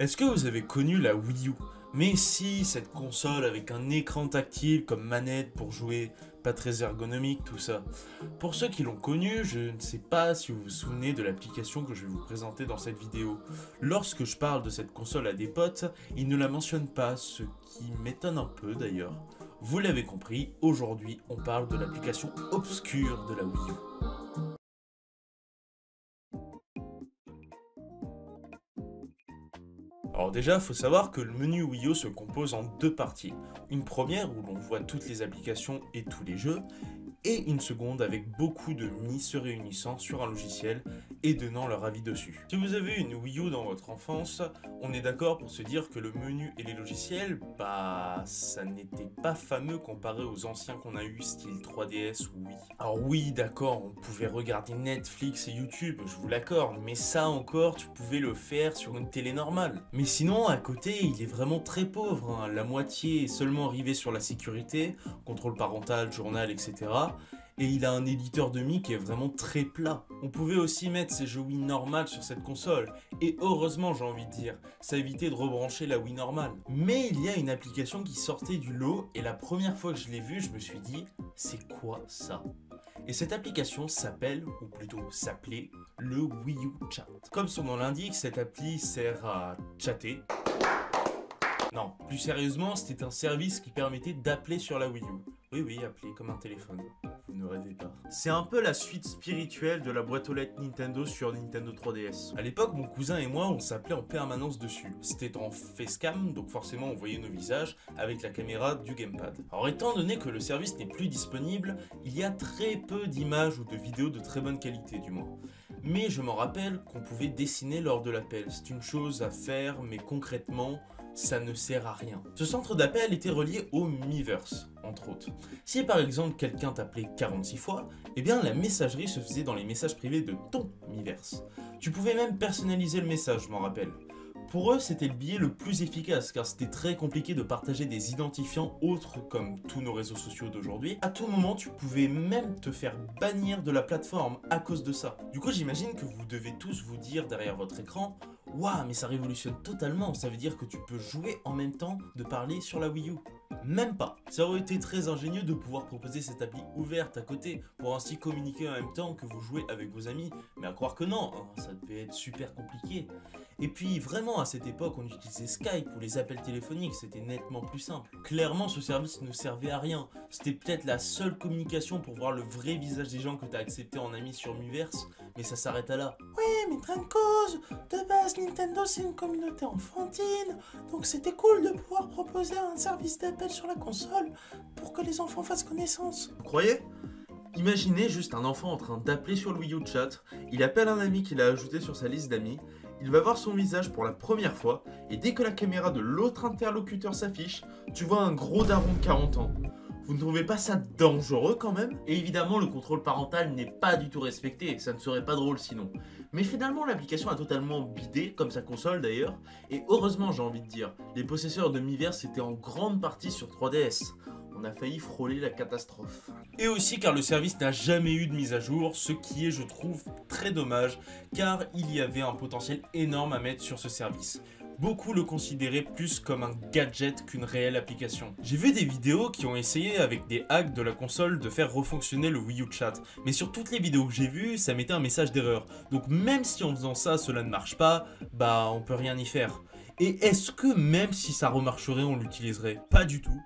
Est-ce que vous avez connu la Wii U? Mais si, cette console avec un écran tactile comme manette pour jouer, pas très ergonomique, tout ça. Pour ceux qui l'ont connu, je ne sais pas si vous vous souvenez de l'application que je vais vous présenter dans cette vidéo. Lorsque je parle de cette console à des potes, ils ne la mentionnent pas, ce qui m'étonne un peu d'ailleurs. Vous l'avez compris, aujourd'hui on parle de l'application obscure de la Wii U. Alors déjà, faut savoir que le menu Wii U se compose en deux parties. Une première où l'on voit toutes les applications et tous les jeux, et une seconde avec beaucoup de mi se réunissant sur un logiciel et donnant leur avis dessus. Si vous avez une Wii U dans votre enfance, on est d'accord pour se dire que le menu et les logiciels, bah ça n'était pas fameux comparé aux anciens qu'on a eu style 3DS ou Wii. Alors oui, d'accord, on pouvait regarder Netflix et YouTube, je vous l'accorde, mais ça encore, tu pouvais le faire sur une télé normale. Mais sinon, à côté, il est vraiment très pauvre, hein. La moitié est seulement arrivée sur la sécurité, contrôle parental, journal, etc. Et il a un éditeur de mi qui est vraiment très plat. On pouvait aussi mettre ses jeux Wii normales sur cette console. Et heureusement, j'ai envie de dire, ça évitait de rebrancher la Wii normale. Mais il y a une application qui sortait du lot, et la première fois que je l'ai vue, je me suis dit, c'est quoi ça? Et cette application s'appelle, ou plutôt s'appelait, le Wii U Chat. Comme son nom l'indique, cette appli sert à chatter. Non, plus sérieusement, c'était un service qui permettait d'appeler sur la Wii U. Oui, oui, appeler comme un téléphone. Vous ne rêvez pas. C'est un peu la suite spirituelle de la boîte aux lettres Nintendo sur Nintendo 3DS. À l'époque, mon cousin et moi, on s'appelait en permanence dessus. C'était en facecam, donc forcément on voyait nos visages avec la caméra du gamepad. Alors étant donné que le service n'est plus disponible, il y a très peu d'images ou de vidéos de très bonne qualité du moins. Mais je m'en rappelle qu'on pouvait dessiner lors de l'appel. C'est une chose à faire, mais concrètement, ça ne sert à rien. Ce centre d'appel était relié au Miiverse, entre autres. Si par exemple quelqu'un t'appelait 46 fois, eh bien la messagerie se faisait dans les messages privés de ton Miiverse. Tu pouvais même personnaliser le message, je m'en rappelle. Pour eux, c'était le billet le plus efficace car c'était très compliqué de partager des identifiants autres comme tous nos réseaux sociaux d'aujourd'hui. À tout moment, tu pouvais même te faire bannir de la plateforme à cause de ça. Du coup, j'imagine que vous devez tous vous dire derrière votre écran, waouh, mais ça révolutionne totalement, ça veut dire que tu peux jouer en même temps de parler sur la Wii U. Même pas. Ça aurait été très ingénieux de pouvoir proposer cette appli ouverte à côté pour ainsi communiquer en même temps que vous jouez avec vos amis. Mais à croire que non, hein, ça devait être super compliqué. Et puis vraiment à cette époque on utilisait Skype ou les appels téléphoniques, c'était nettement plus simple. Clairement ce service ne servait à rien, c'était peut-être la seule communication pour voir le vrai visage des gens que t'as accepté en ami sur Miiverse, mais ça s'arrête à là. Oui mais train de cause, de base Nintendo c'est une communauté enfantine, donc c'était cool de pouvoir proposer un service d'appel sur la console pour que les enfants fassent connaissance. Vous croyez ? Imaginez juste un enfant en train d'appeler sur le Wii U Chat, il appelle un ami qu'il a ajouté sur sa liste d'amis, il va voir son visage pour la première fois, et dès que la caméra de l'autre interlocuteur s'affiche, tu vois un gros daron de 40 ans. Vous ne trouvez pas ça dangereux quand même? Et évidemment, le contrôle parental n'est pas du tout respecté, ça ne serait pas drôle sinon. Mais finalement, l'application a totalement bidé, comme sa console d'ailleurs, et heureusement j'ai envie de dire, les possesseurs de Miiverse étaient en grande partie sur 3DS. On a failli frôler la catastrophe. Et aussi car le service n'a jamais eu de mise à jour, ce qui est je trouve très dommage, car il y avait un potentiel énorme à mettre sur ce service. Beaucoup le considéraient plus comme un gadget qu'une réelle application. J'ai vu des vidéos qui ont essayé avec des hacks de la console de faire refonctionner le Wii U Chat, mais sur toutes les vidéos que j'ai vues, ça mettait un message d'erreur. Donc même si en faisant ça, cela ne marche pas, bah on peut rien y faire. Et est-ce que même si ça remarcherait, on l'utiliserait? Pas du tout.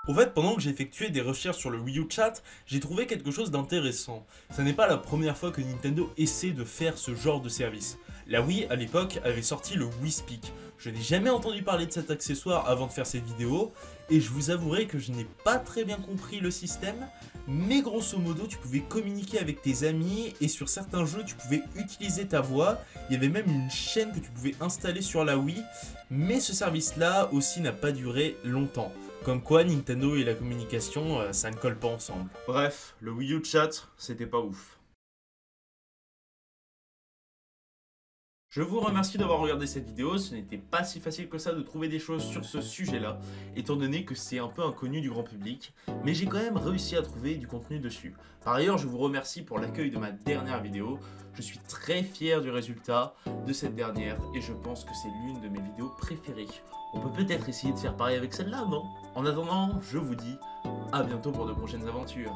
En fait, pendant que j'effectuais des recherches sur le Wii U Chat, j'ai trouvé quelque chose d'intéressant. Ce n'est pas la première fois que Nintendo essaie de faire ce genre de service. La Wii, à l'époque, avait sorti le Wii Speak. Je n'ai jamais entendu parler de cet accessoire avant de faire cette vidéo, et je vous avouerai que je n'ai pas très bien compris le système, mais grosso modo, tu pouvais communiquer avec tes amis, et sur certains jeux, tu pouvais utiliser ta voix. Il y avait même une chaîne que tu pouvais installer sur la Wii, mais ce service-là aussi n'a pas duré longtemps. Comme quoi, Nintendo et la communication, ça ne colle pas ensemble. Bref, le Wii U Chat, c'était pas ouf. Je vous remercie d'avoir regardé cette vidéo, ce n'était pas si facile que ça de trouver des choses sur ce sujet-là, étant donné que c'est un peu inconnu du grand public, mais j'ai quand même réussi à trouver du contenu dessus. Par ailleurs, je vous remercie pour l'accueil de ma dernière vidéo, je suis très fier du résultat de cette dernière et je pense que c'est l'une de mes vidéos préférées. On peut peut-être essayer de faire pareil avec celle-là, non? En attendant, je vous dis à bientôt pour de prochaines aventures.